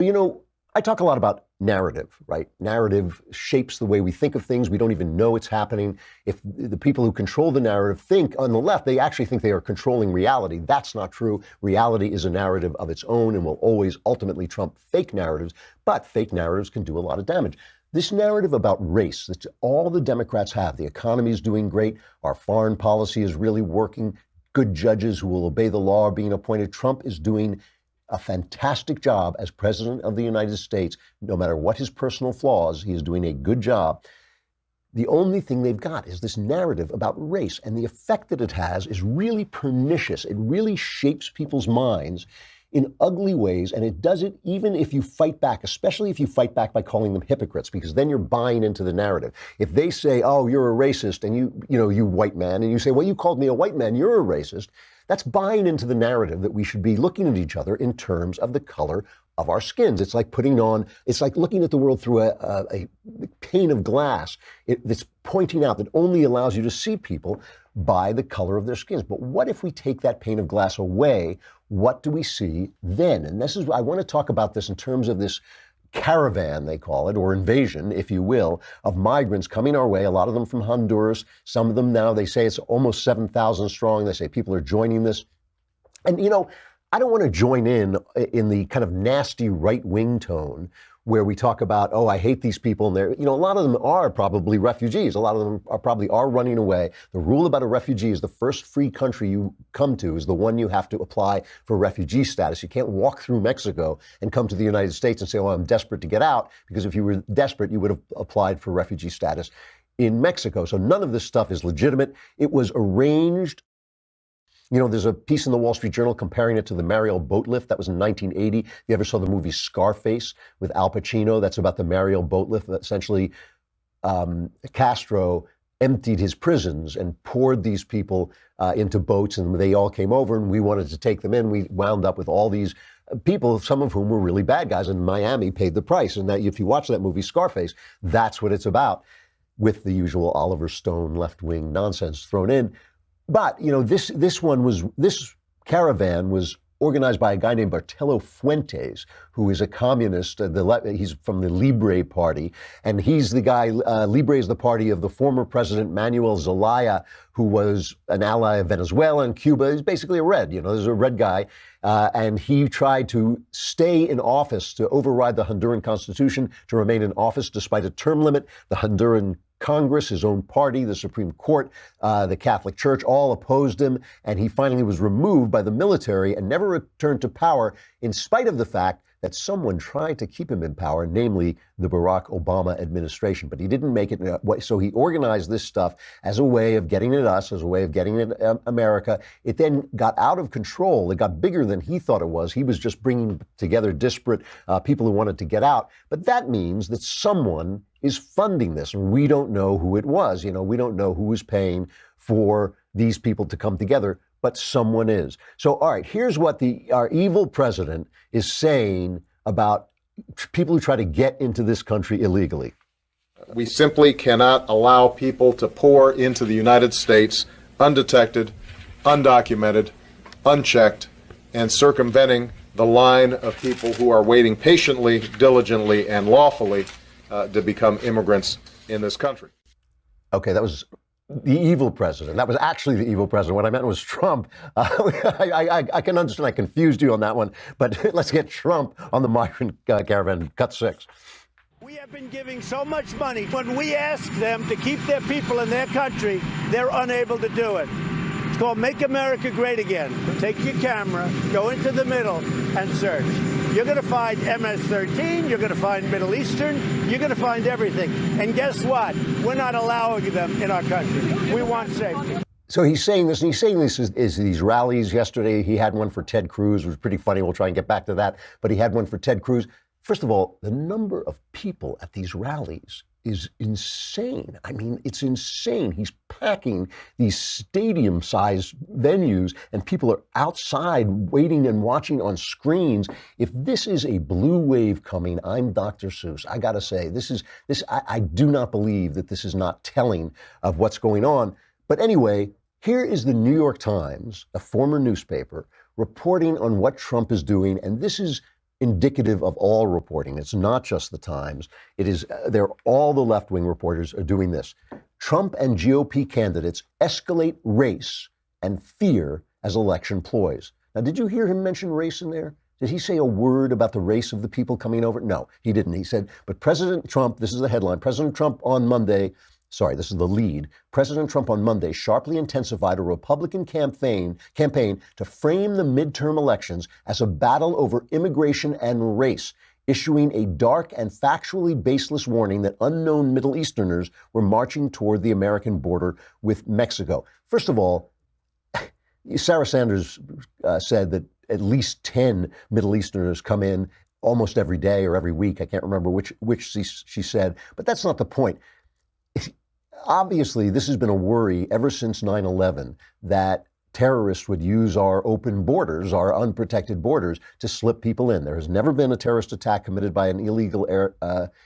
You know, I talk a lot about narrative, right? Narrative shapes the way we think of things. We don't even know it's happening. If the people who control the narrative think on the left, they actually think they are controlling reality. That's not true. Reality is a narrative of its own and will always ultimately trump fake narratives, but fake narratives can do a lot of damage. This narrative about race that all the Democrats have, the economy is doing great, our foreign policy is really working, good judges who will obey the law are being appointed. Trump is doing a fantastic job as president of the United States. No matter what his personal flaws, he is doing a good job. The only thing they've got is this narrative about race, and the effect that it has is really pernicious. It really shapes people's minds in ugly ways, and it does it even if you fight back, especially if you fight back by calling them hypocrites, because then you're buying into the narrative. If they say, "Oh, you're a racist," and you white man, and you say, "Well, you called me a white man, you're a racist," that's buying into the narrative that we should be looking at each other in terms of the color of our skins. It's like it's like looking at the world through a pane of glass that's pointing out, that only allows you to see people by the color of their skins. But what if we take that pane of glass away? What do we see then? And this is, I want to talk about this in terms of this caravan, they call it, or invasion, if you will, of migrants coming our way, a lot of them from Honduras. Some of them now, they say it's almost 7,000 strong. They say people are joining this. And, I don't want to join in the kind of nasty right-wing tone where we talk about, oh, I hate these people. And they're, a lot of them are probably refugees. A lot of them are running away. The rule about a refugee is the first free country you come to is the one you have to apply for refugee status. You can't walk through Mexico and come to the United States and say, oh, I'm desperate to get out, because if you were desperate, you would have applied for refugee status in Mexico. So none of this stuff is legitimate. It was arranged. There's a piece in the Wall Street Journal comparing it to the Mariel boat lift. That was in 1980. You ever saw the movie Scarface with Al Pacino? That's about the Mariel boat lift. Essentially, Castro emptied his prisons and poured these people into boats, and they all came over, and we wanted to take them in. We wound up with all these people, some of whom were really bad guys, and Miami paid the price. And that, if you watch that movie Scarface, that's what it's about, with the usual Oliver Stone left-wing nonsense thrown in. But, this caravan was organized by a guy named Bartolo Fuentes, who is a communist. He's from the Libre Party, and he's the guy, Libre is the party of the former president Manuel Zelaya, who was an ally of Venezuela and Cuba. He's basically a red, there's a red guy. And he tried to stay in office, to override the Honduran constitution, to remain in office despite a term limit. The Honduran Congress, his own party, the Supreme Court, the Catholic Church, all opposed him, and he finally was removed by the military and never returned to power, in spite of the fact that someone tried to keep him in power, namely the Barack Obama administration. But he didn't make it. So he organized this stuff as a way of getting at us, as a way of getting at America. It then got out of control. It got bigger than he thought it was. He was just bringing together disparate people who wanted to get out. But that means that someone is funding this, and we don't know who it was. We don't know who is paying for these people to come together, but someone is. So, all right, here's what our evil president is saying about people who try to get into this country illegally. We simply cannot allow people to pour into the United States undetected, undocumented, unchecked, and circumventing the line of people who are waiting patiently, diligently, and lawfully to become immigrants in this country. Okay, that was the evil president. That was actually the evil president. What I meant was Trump. I can understand I confused you on that one, but let's get Trump on the migrant caravan. Cut 6. We have been giving so much money. When we ask them to keep their people in their country, they're unable to do it. It's called Make America Great Again. Take your camera, go into the middle, and search. You're going to find MS-13, you're going to find Middle Eastern, you're going to find everything. And guess what? We're not allowing them in our country. We want safety. So he's saying this, and he's saying this is these rallies. Yesterday, he had one for Ted Cruz. It was pretty funny. We'll try and get back to that. But he had one for Ted Cruz. First of all, the number of people at these rallies is insane. I mean, it's insane. He's packing these stadium-sized venues, and people are outside waiting and watching on screens. If this is a blue wave coming, I'm Dr. Seuss. I got to say, I do not believe that this is not telling of what's going on. But anyway, here is the New York Times, a former newspaper, reporting on what Trump is doing, and this is indicative of all reporting. It's not just the Times. It is, all the left-wing reporters are doing this. Trump and GOP candidates escalate race and fear as election ploys. Now, did you hear him mention race in there? Did he say a word about the race of the people coming over? No, he didn't. He said, but President Trump, this is the headline, President Trump on Monday, sorry, this is the lead. President Trump on Monday sharply intensified a Republican campaign to frame the midterm elections as a battle over immigration and race, issuing a dark and factually baseless warning that unknown Middle Easterners were marching toward the American border with Mexico. First of all, Sarah Sanders said that at least 10 Middle Easterners come in almost every day or every week. I can't remember which she said, but that's not the point. Obviously, this has been a worry ever since 9/11 that terrorists would use our open borders, our unprotected borders, to slip people in. There has never been a terrorist attack committed by an illegal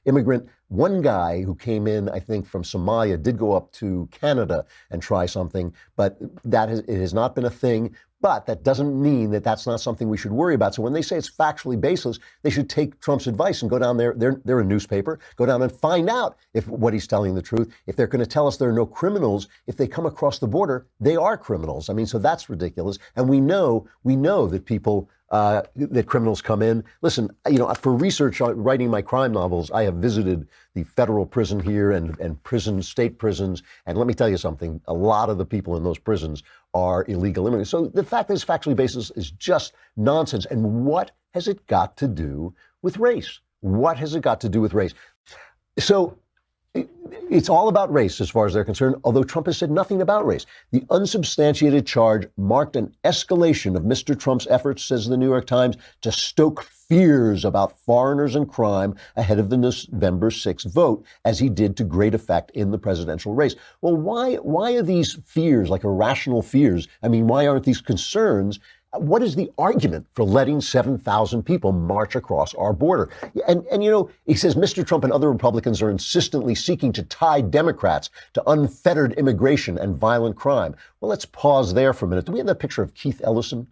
immigrant. One guy who came in, I think, from Somalia did go up to Canada and try something, but it has not been a thing. But that doesn't mean that that's not something we should worry about. So when they say it's factually baseless, they should take Trump's advice and go down there. They're a newspaper. Go down and find out if what he's telling the truth. If they're going to tell us there are no criminals, if they come across the border, they are criminals. I mean, so that's ridiculous. And we know that people, that criminals come in. Listen, for research on writing my crime novels, I have visited the federal prison here and state prisons. And let me tell you something, a lot of the people in those prisons are illegal immigrants. So the fact that it's factually baseless is just nonsense. And what has it got to do with race? What has it got to do with race? So it's all about race as far as they're concerned, although Trump has said nothing about race. The unsubstantiated charge marked an escalation of Mr. Trump's efforts, says the New York Times, to stoke fears about foreigners and crime ahead of the November 6th vote, as he did to great effect in the presidential race. Well, why are these fears like irrational fears? I mean, why aren't these concerns? What is the argument for letting 7,000 people march across our border? And he says Mr. Trump and other Republicans are insistently seeking to tie Democrats to unfettered immigration and violent crime. Well, let's pause there for a minute. Do we have that picture of Keith Ellison?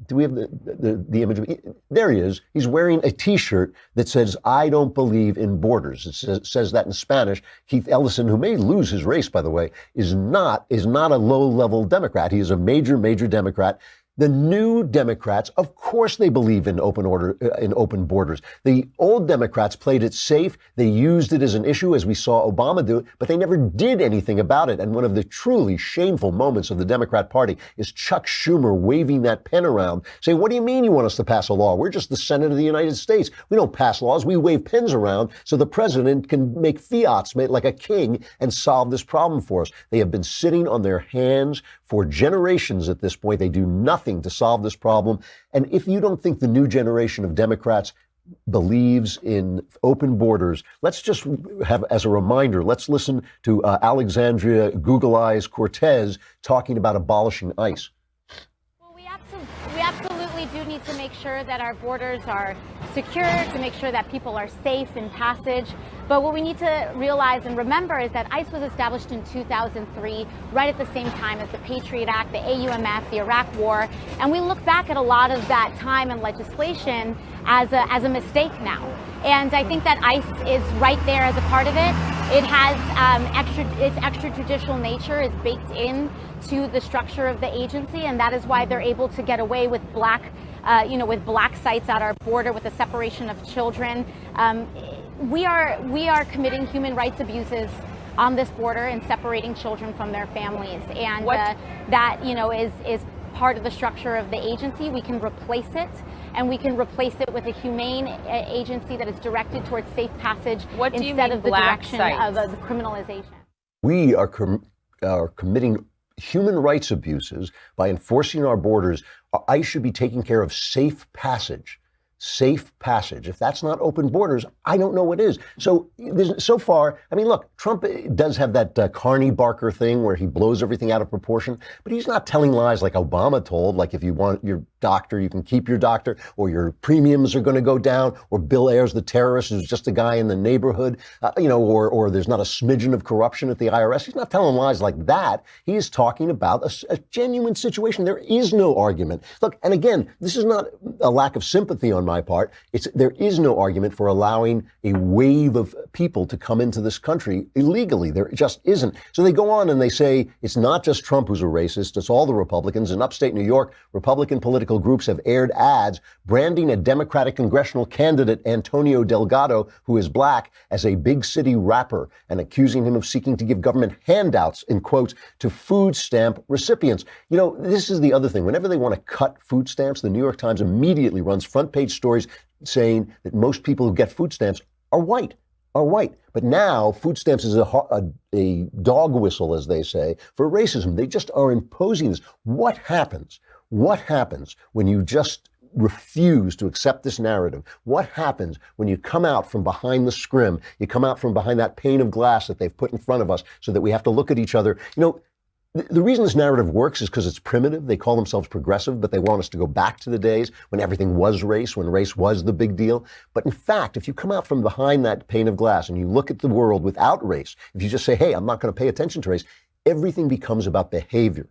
Do we have the image of there he is. He's wearing a T-shirt that says, "I don't believe in borders." It says that in Spanish. Keith Ellison, who may lose his race, by the way, is not a low-level Democrat. He is a major Democrat. The new Democrats, of course, they believe in open borders. The old Democrats played it safe. They used it as an issue, as we saw Obama do it, but they never did anything about it. And one of the truly shameful moments of the Democrat Party is Chuck Schumer waving that pen around, saying, "What do you mean you want us to pass a law? We're just the Senate of the United States. We don't pass laws. We wave pens around so the president can make fiats like a king and solve this problem for us." They have been sitting on their hands for generations at this point. They do nothing to solve this problem. And if you don't think the new generation of Democrats believes in open borders, let's just have, as a reminder, let's listen to Alexandria Google Eyes Cortez talking about abolishing ICE. Well, we absolutely do need to make sure that our borders are secure, to make sure that people are safe in passage. But what we need to realize and remember is that ICE was established in 2003, right at the same time as the Patriot Act, the AUMF, the Iraq War. And we look back at a lot of that time and legislation as a mistake now. And I think that ICE is right there as a part of it. It has its extrajudicial nature is baked in to the structure of the agency, and that is why they're able to get away with black sites at our border, with the separation of children. We are committing human rights abuses on this border and separating children from their families, and that is part of the structure of the agency. We can replace it, and we can replace it with a humane agency that is directed towards safe passage instead of the direction of the criminalization. We are committing human rights abuses by enforcing our borders. ICE should be taking care of safe passage. Safe passage. If that's not open borders, I don't know what is. So far, I mean, look, Trump does have that Carney Barker thing where he blows everything out of proportion, but he's not telling lies like Obama told, like if you want your doctor, you can keep your doctor, or your premiums are going to go down, or Bill Ayers, the terrorist, who's just a guy in the neighborhood, or there's not a smidgen of corruption at the IRS. He's not telling lies like that. He is talking about a genuine situation. There is no argument. Look, and again, this is not a lack of sympathy on on my part. There is no argument for allowing a wave of people to come into this country illegally. There just isn't. So they go on and they say it's not just Trump who's a racist, it's all the Republicans. In upstate New York, Republican political groups have aired ads branding a Democratic congressional candidate, Antonio Delgado, who is black, as a big city rapper and accusing him of seeking to give government handouts, in quotes, to food stamp recipients. You know, this is the other thing. Whenever they want to cut food stamps, the New York Times immediately runs front page stories saying that most people who get food stamps are white. But now food stamps is a dog whistle, as they say, for racism. They just are imposing this. What happens? What happens when you just refuse to accept this narrative? What happens when you come out from behind the scrim? You come out from behind that pane of glass that they've put in front of us so that we have to look at each other. You know, the reason this narrative works is because it's primitive. They call themselves progressive, but they want us to go back to the days when everything was race, when race was the big deal. But in fact, if you come out from behind that pane of glass and you look at the world without race, if you just say, hey, I'm not going to pay attention to race, everything becomes about behavior.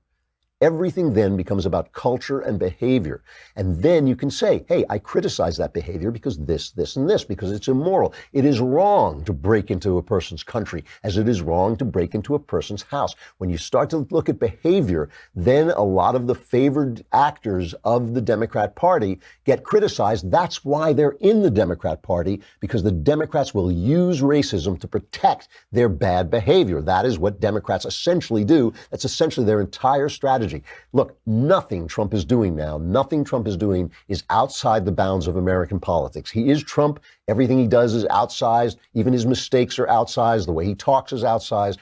Everything then becomes about culture and behavior. And then you can say, hey, I criticize that behavior because this, and this, because it's immoral. It is wrong to break into a person's country as it is wrong to break into a person's house. When you start to look at behavior, then a lot of the favored actors of the Democrat Party get criticized. That's why they're in the Democrat Party, because the Democrats will use racism to protect their bad behavior. That is what Democrats essentially do. That's essentially their entire strategy. Look, nothing Trump is doing now, nothing Trump is doing is outside the bounds of American politics. He is Trump. Everything he does is outsized. Even his mistakes are outsized. The way he talks is outsized.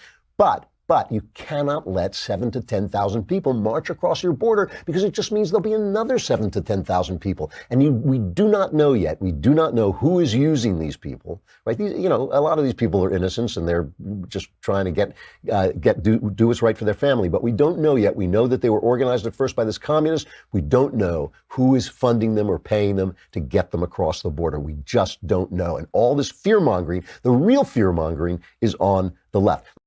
But you cannot let 7,000 to 10,000 people march across your border, because it just means there'll be another 7,000 to 10,000 people. And we do not know yet. We do not know who is using these people, right? A lot of these people are innocents and they're just trying to do what's right for their family. But we don't know yet. We know that they were organized at first by this communist. We don't know who is funding them or paying them to get them across the border. We just don't know. And all this fear mongering, the real fear mongering, is on the left.